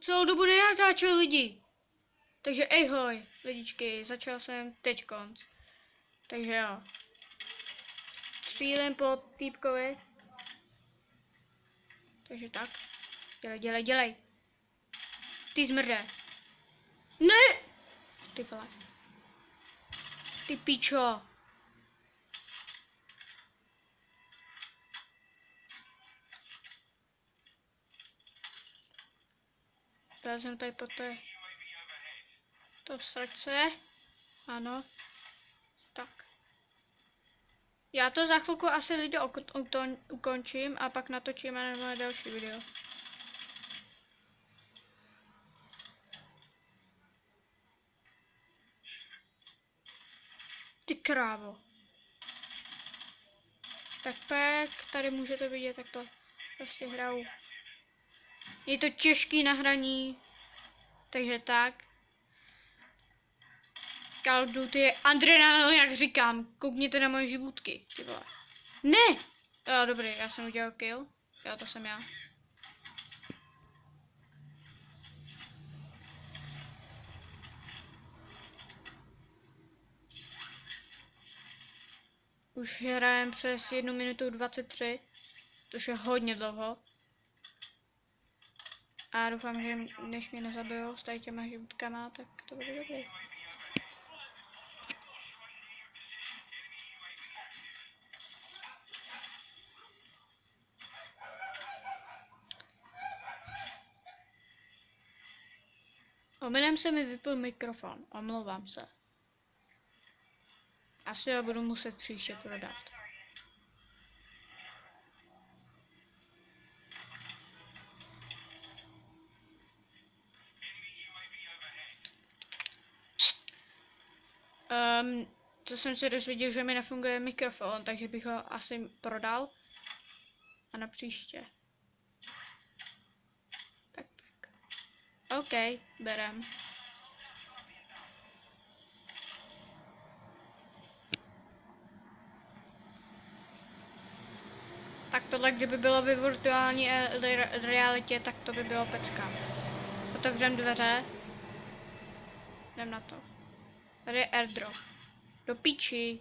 Celou dobu nenatáčel lidi. Takže ahoj, lidičky, začal jsem teď konc. Takže jo. Střílím po týpkovi. Takže tak. Dělej. Ty zmrde. Ne! Ty vole. Ty pičo. Já jsem tady po to srdce. Ano. Tak. Já to za chvilku asi lidi ukončím a pak natočíme na moje další video. Ty krávo. Backpack, tady můžete vidět, jak to prostě hraju. Je to těžký na hraní, takže tak. Call of Duty je adrenalin, jak říkám. Koukněte na moje živůtky, ty vole. Ne! Jo, dobrý, já jsem udělal kill. Jo, to jsem já. Už hrajem přes 1 minutu 23, což je hodně dlouho. A doufám, že než mě nezabijou s tady těma živůtkama, tak to bude dobrý. Omylem se mi vypl mikrofon, omlouvám se. Asi ho budu muset příště prodat. To jsem se dozvěděl, že mi nefunguje mikrofon, takže bych ho asi prodal. A na příště. Tak. OK, berem. Tak tohle, kdyby bylo ve virtuální realitě, tak to by bylo pecka. Otevřem dveře. Jdem na to. Tady je airdrop. Do piči.